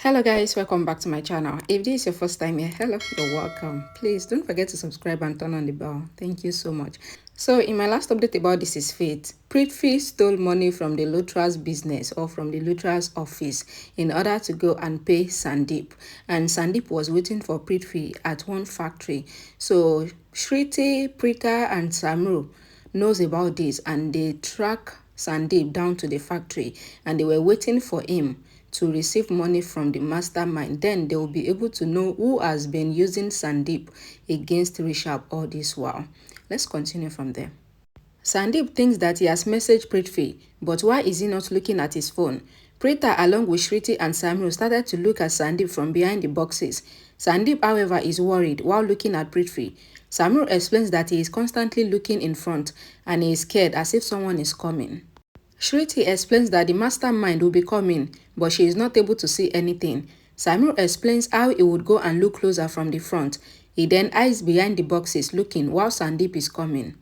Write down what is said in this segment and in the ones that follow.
Hello guys, welcome back to my channel. If this is your first time here, hello, you're welcome. Please don't forget to subscribe and turn on the bell. Thank you so much. So in my last update about This Is Fate, Preeta stole money from the Lutra's business or from the Lutra's office in order to go and pay Sandeep. And Sandeep was waiting for Preeta at one factory. So Shriti, Preeta and Samru knows about this and they track Sandeep down to the factory and they were waiting for him to receive money from the mastermind. Then they will be able to know who has been using Sandeep against Rishabh all this while. Let's continue from there. Sandeep thinks that he has messaged Preeta, but why is he not looking at his phone? Preeta along with Shriti and Samuel started to look at Sandeep from behind the boxes. Sandeep, however, is worried while looking at Preeta. Samuel explains that he is constantly looking in front and he is scared as if someone is coming. Shriti explains that the mastermind will be coming, but she is not able to see anything. Samuel explains how he would go and look closer from the front. He then hides behind the boxes looking while Sandeep is coming.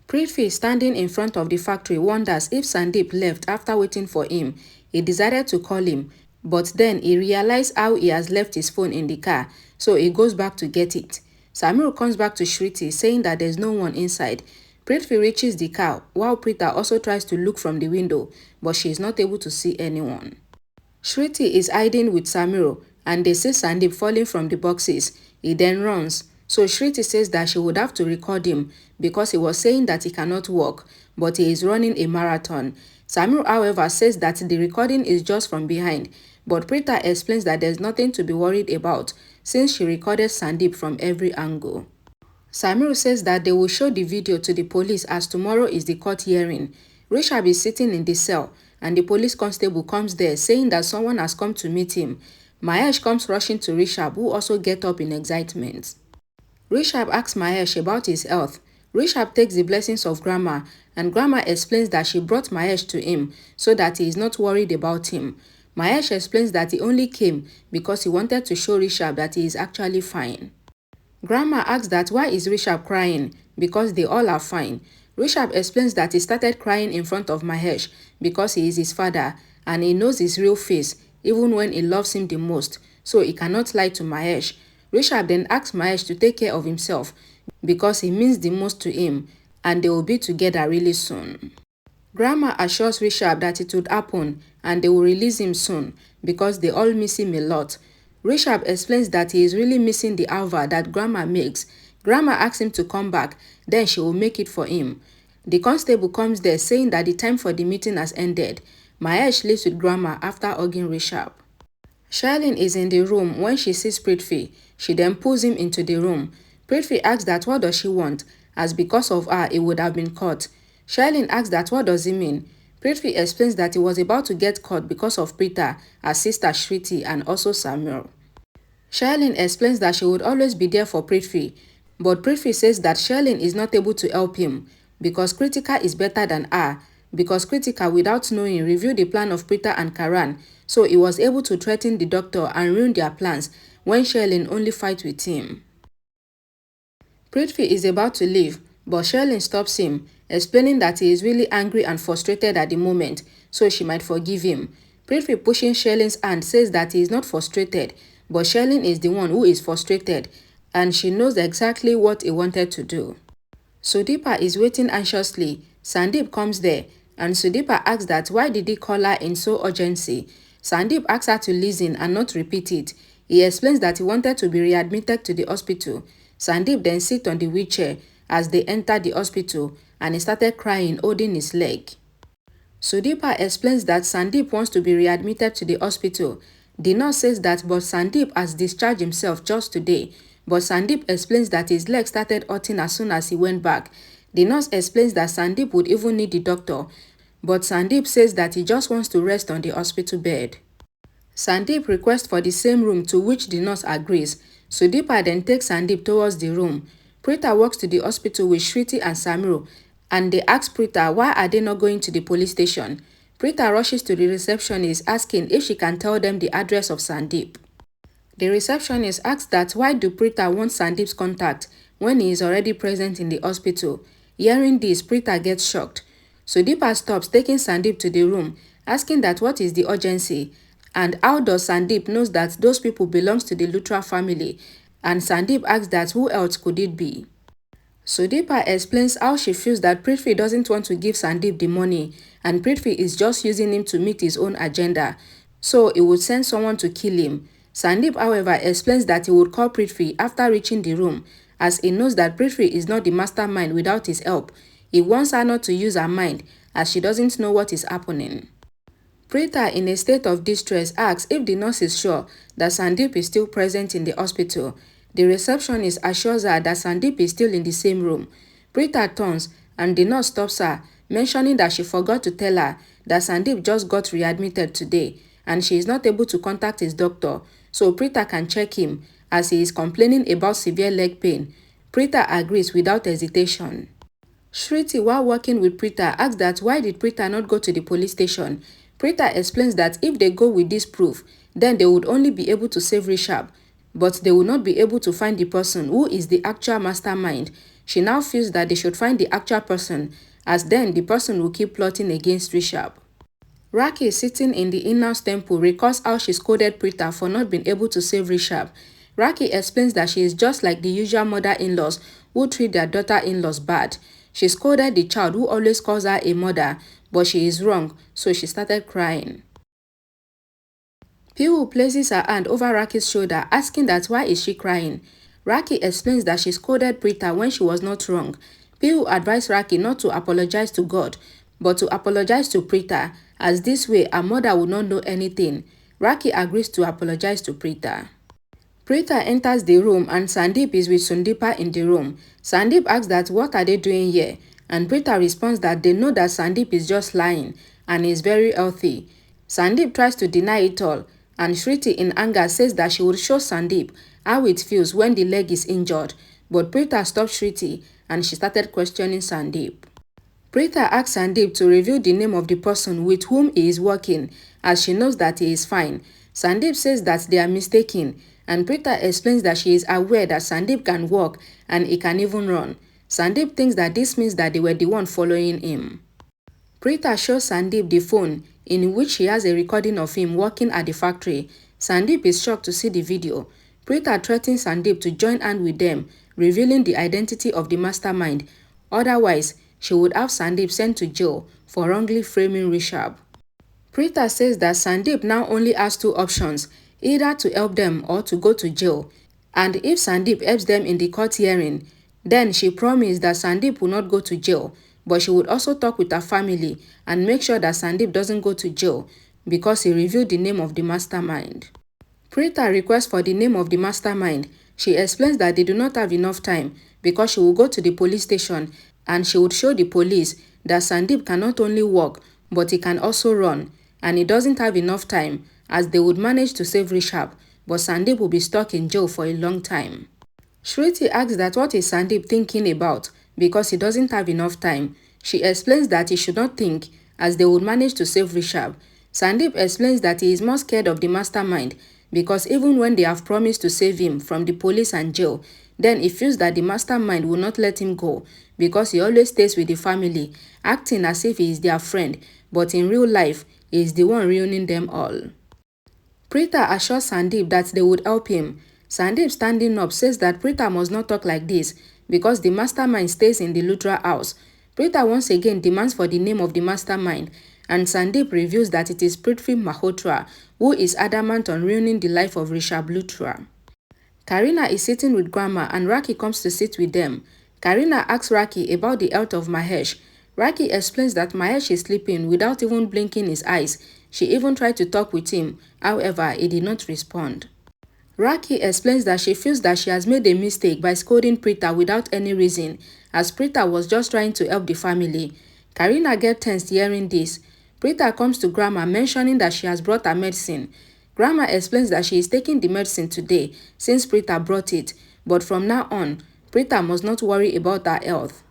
Preeta, standing in front of the factory, wonders if Sandeep left after waiting for him. He decided to call him, but then he realized how he has left his phone in the car, so he goes back to get it. Samuel comes back to Shriti saying that there's no one inside. Preeta reaches the car while Preeta also tries to look from the window, but she is not able to see anyone. Shriti is hiding with Samuel and they see Sandeep falling from the boxes. He then runs. So Shriti says that she would have to record him because he was saying that he cannot walk, but he is running a marathon. Samuel, however, says that the recording is just from behind, but Preeta explains that there's nothing to be worried about since she recorded Sandeep from every angle. Samuel says that they will show the video to the police as tomorrow is the court hearing. Rishabh is sitting in the cell and the police constable comes there saying that someone has come to meet him. Mahesh comes rushing to Rishabh, who also gets up in excitement. Rishabh asks Mahesh about his health. Rishabh takes the blessings of Grandma and Grandma explains that she brought Mahesh to him so that he is not worried about him. Mahesh explains that he only came because he wanted to show Rishabh that he is actually fine. Grandma asks that why is Rishabh crying? Because they all are fine. Rishabh explains that he started crying in front of Mahesh because he is his father and he knows his real face even when he loves him the most, so he cannot lie to Mahesh. Rishabh then asks Mahesh to take care of himself because he means the most to him and they will be together really soon. Grandma assures Rishabh that it would happen and they will release him soon because they all miss him a lot. Rishabh explains that he is really missing the halva that Grandma makes. Grandma asks him to come back, then she will make it for him. The constable comes there saying that the time for the meeting has ended. Mahesh leaves with Grandma after hugging Rishabh. Shailene is in the room when she sees Preeta. She then pulls him into the room. Preeta asks that what does she want, as because of her he would have been caught. Shailene asks that what does he mean. Preeta explains that he was about to get caught because of Preeta, her sister Shriti and also Samuel. Shailene explains that she would always be there for Preeta, but Preeta says that Shailene is not able to help him because Kritika is better than her, because Kritika, without knowing, reviewed the plan of Preeta and Karan, so he was able to threaten the doctor and ruin their plans when Shailene only fights with him. Preeta is about to leave, but Shailene stops him, explaining that he is really angry and frustrated at the moment, so she might forgive him. Preeta pushing Shailene's hand says that he is not frustrated, but Shailene is the one who is frustrated, and she knows exactly what he wanted to do. Sudeepa is waiting anxiously. Sandeep comes there, and Sudeepa asks that why did he call her in so urgency. Sandeep asks her to listen and not repeat it. He explains that he wanted to be readmitted to the hospital. Sandeep then sits on the wheelchair as they enter the hospital and he started crying, holding his leg. Sudeepa explains that Sandeep wants to be readmitted to the hospital. The nurse says that but Sandeep has discharged himself just today, but Sandeep explains that his leg started hurting as soon as he went back. The nurse explains that Sandeep would even need the doctor, but Sandeep says that he just wants to rest on the hospital bed. Sandeep requests for the same room, to which the nurse agrees. Sudeepa then takes Sandeep towards the room. Preeta walks to the hospital with Shriti and Samuel, and they ask Preeta why are they not going to the police station. Preeta rushes to the receptionist asking if she can tell them the address of Sandeep. The receptionist asks that why do Preeta want Sandeep's contact when he is already present in the hospital. Hearing this, Preeta gets shocked. Sudeepa stops, taking Sandeep to the room, asking that what is the urgency, And how does Sandeep knows that those people belongs to the Luthra family? And Sandeep asks that who else could it be? Sudeepa explains how she feels that Prithvi doesn't want to give Sandeep the money and Prithvi is just using him to meet his own agenda, so he would send someone to kill him. Sandeep, however, explains that he would call Prithvi after reaching the room, as he knows that Prithvi is not the mastermind without his help. He wants her not to use her mind, as she doesn't know what is happening. Preeta, in a state of distress, asks if the nurse is sure that Sandeep is still present in the hospital. The receptionist assures her that Sandeep is still in the same room. Preeta turns and the nurse stops her, mentioning that she forgot to tell her that Sandeep just got readmitted today and she is not able to contact his doctor, so Preeta can check him as he is complaining about severe leg pain. Preeta agrees without hesitation. Shriti, while working with Preeta, asks that why did Preeta not go to the police station. Preeta explains that if they go with this proof, then they would only be able to save Rishabh, but they will not be able to find the person who is the actual mastermind. She now feels that they should find the actual person, as then the person will keep plotting against Rishabh. Raki, sitting in the in-house temple, recalls how she scolded Preeta for not being able to save Rishabh. Raki explains that she is just like the usual mother-in-laws who treat their daughter-in-laws bad. She scolded the child who always calls her a mother, but she is wrong, so she started crying. Pihu places her hand over Raki's shoulder, asking that why is she crying. Raki explains that she scolded Preeta when she was not wrong. Pihu advised Raki not to apologize to God, but to apologize to Preeta, as this way her mother would not know anything. Raki agrees to apologize to Preeta. Preeta enters the room and Sandeep is with Sundeepa in the room. Sandeep asks that what are they doing here, and Preeta responds that they know that Sandeep is just lying and is very healthy. Sandeep tries to deny it all, and Shriti in anger says that she will show Sandeep how it feels when the leg is injured, but Preeta stops Shriti and she started questioning Sandeep. Preeta asks Sandeep to reveal the name of the person with whom he is working, as she knows that he is fine. Sandeep says that they are mistaken, and Preeta explains that she is aware that Sandeep can walk and he can even run. Sandeep thinks that this means that they were the one following him. Preeta shows Sandeep the phone in which she has a recording of him working at the factory. Sandeep is shocked to see the video. Preeta threatens Sandeep to join hand with them, revealing the identity of the mastermind. Otherwise, she would have Sandeep sent to jail for wrongly framing Rishabh. Preeta says that Sandeep now only has two options, either to help them or to go to jail. And if Sandeep helps them in the court hearing, then she promised that Sandeep will not go to jail, but she would also talk with her family and make sure that Sandeep doesn't go to jail because he revealed the name of the mastermind. Preeta requests for the name of the mastermind. She explains that they do not have enough time because she will go to the police station and she would show the police that Sandeep can not only walk but he can also run, and he doesn't have enough time as they would manage to save Rishabh, but Sandeep will be stuck in jail for a long time. Shriti asks that what is Sandeep thinking about because he doesn't have enough time. She explains that he should not think as they would manage to save Rishabh. Sandeep explains that he is more scared of the mastermind because even when they have promised to save him from the police and jail, then he feels that the mastermind will not let him go because he always stays with the family, acting as if he is their friend, but in real life, he is the one ruining them all. Preeta assures Sandeep that they would help him. Sandeep, standing up, says that Preeta must not talk like this because the mastermind stays in the Luthra house. Preeta once again demands for the name of the mastermind, and Sandeep reveals that it is Prithvi Malhotra, who is adamant on ruining the life of Rishabh Luthra. Karina is sitting with Grandma and Raki comes to sit with them. Karina asks Raki about the health of Mahesh. Raki explains that Mahesh is sleeping without even blinking his eyes. She even tried to talk with him, however, he did not respond. Raki explains that she feels that she has made a mistake by scolding Preeta without any reason, as Preeta was just trying to help the family. Karina gets tensed hearing this. Preeta comes to Grandma mentioning that she has brought her medicine. Grandma explains that she is taking the medicine today since Preeta brought it, but from now on, Preeta must not worry about her health.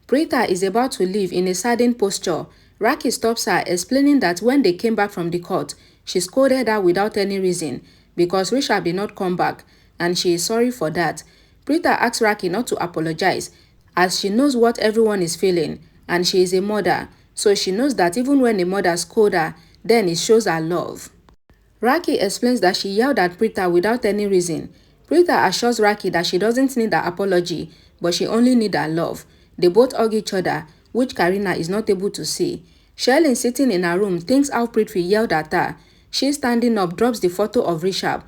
Preeta is about to leave in a saddened posture. Raki stops her, explaining that when they came back from the court, she scolded her without any reason because Rishabh did not come back, and she is sorry for that. Preeta asks Raki not to apologize as she knows what everyone is feeling, and she is a mother, so she knows that even when a mother scolds her, Then it shows her love. Raki explains that she yelled at Preeta without any reason. Preeta assures Raki that she doesn't need her apology, but she only needs her love. They both hug each other, which Karina is not able to see. Sherlyn, sitting in her room, thinks how Prithvi yelled at her. She, standing up, drops the photo of Rishabh,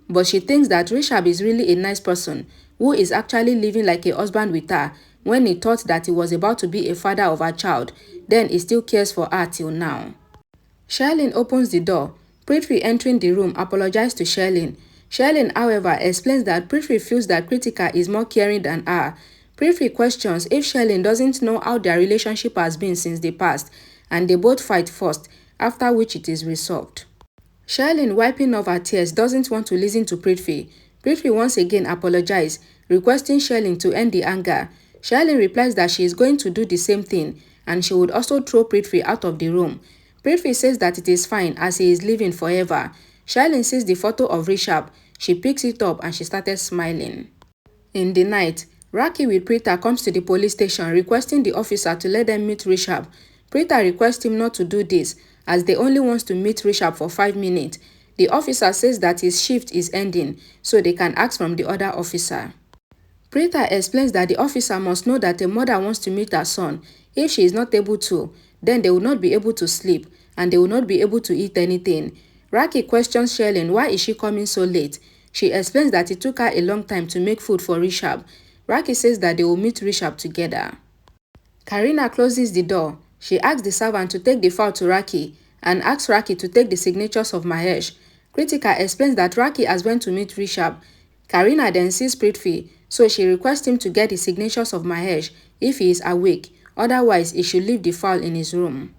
but she thinks that Rishabh is really a nice person who is actually living like a husband with her when he thought that he was about to be a father of her child. Then he still cares for her till now. Sherlyn opens the door. Prithvi, entering the room, apologizes to Sherlyn. Sherlyn, however, explains that Prithvi feels that Kritika is more caring than her. Prithvi questions if Sherlyn doesn't know how their relationship has been since the past, and they both fight first, after which it is resolved. Sherlyn, wiping off her tears, doesn't want to listen to Prithvi. Prithvi once again apologizes, requesting Sherlyn to end the anger. Sherlyn replies that she is going to do the same thing, and she would also throw Prithvi out of the room. Prithvi says that it is fine as he is living forever. Sherlyn sees the photo of Rishabh. She picks it up and she started smiling. In the night, Raki with Preeta comes to the police station requesting the officer to let them meet Rishabh. Preeta requests him not to do this as they only want to meet Rishabh for 5 minutes. The officer says that his shift is ending so they can ask from the other officer. Preeta explains that the officer must know that a mother wants to meet her son. If she is not able to, then they will not be able to sleep and they will not be able to eat anything. Raki questions Sherlyn why is she coming so late. She explains that it took her a long time to make food for Rishabh. Raki says that they will meet Rishabh together. Karina closes the door. She asks the servant to take the file to Raki and asks Raki to take the signatures of Mahesh. Kritika explains that Raki has went to meet Rishabh. Karina then sees Prithvi, so she requests him to get the signatures of Mahesh if he is awake. Otherwise, he should leave the file in his room.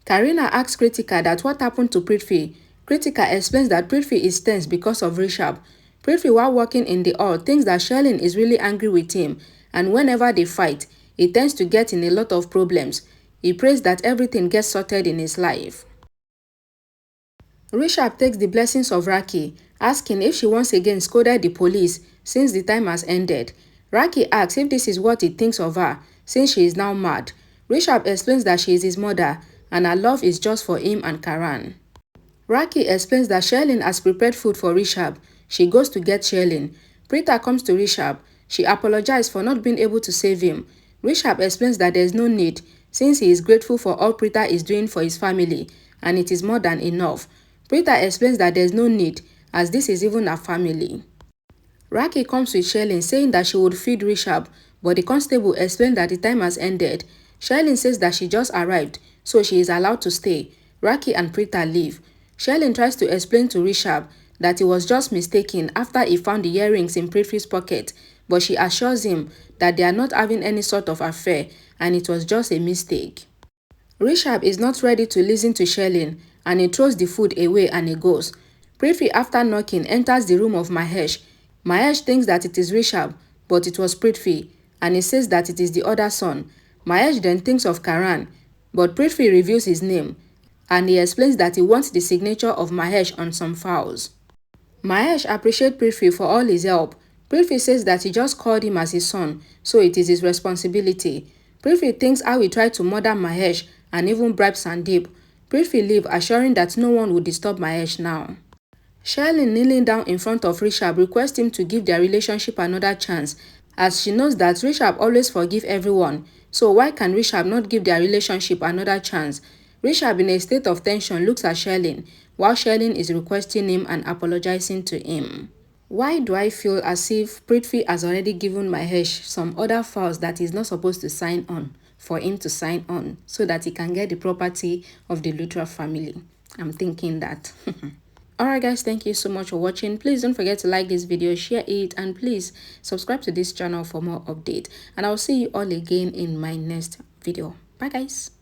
Karina asks Kritika that what happened to Prithvi. Kritika explains that Prithvi is tense because of Rishabh. Prithvi, while walking in the hall, thinks that Sherlyn is really angry with him, and whenever they fight, he tends to get in a lot of problems. He prays that everything gets sorted in his life. Rishabh takes the blessings of Raki, asking if she once again scolded the police since the time has ended. Raki asks if this is what he thinks of her, since she is now mad. Rishabh explains that she is his mother, and her love is just for him and Karan. Raki explains that Sherlyn has prepared food for Rishabh. She goes to get Sherlyn. Preeta comes to Rishabh. She apologizes for not being able to save him. Rishabh explains that there is no need, since he is grateful for all Preeta is doing for his family, and it is more than enough. Preeta explains that there is no need, as this is even her family. Raki comes with Sherlyn, saying that she would feed Rishabh, but the constable explains that the time has ended. Sherlyn says that she just arrived, so she is allowed to stay. Raki and Preeta leave. Sherlyn tries to explain to Rishabh that he was just mistaken after he found the earrings in Prithvi's pocket, but she assures him that they are not having any sort of affair and it was just a mistake. Rishabh is not ready to listen to Sherlyn and he throws the food away and he goes. Prithvi, after knocking, enters the room of Mahesh. Mahesh thinks that it is Rishabh, but it was Prithvi, and he says that it is the other son. Mahesh then thinks of Karan, but Prithvi reveals his name, and he explains that he wants the signature of Mahesh on some files. Mahesh appreciates Prithvi for all his help. Prithvi says that he just called him as his son, so it is his responsibility. Prithvi thinks how he tried to murder Mahesh and even bribe Sandeep. Prithvi leaves, assuring that no one will disturb Mahesh now. Sherlyn, kneeling down in front of Rishabh, requests him to give their relationship another chance, as she knows that Rishabh always forgives everyone, so why can Rishabh not give their relationship another chance? Rishabh, in a state of tension, looks at Sherlyn, while Sherlyn is requesting him and apologizing to him. Why do I feel as if Prithvi has already given Mahesh some other files that he's not supposed to sign on for him to sign on so that he can get the property of the Luthra family? I'm thinking that. Alright guys, thank you so much for watching. Please don't forget to like this video, share it, and please subscribe to this channel for more updates. And I'll see you all again in my next video. Bye guys.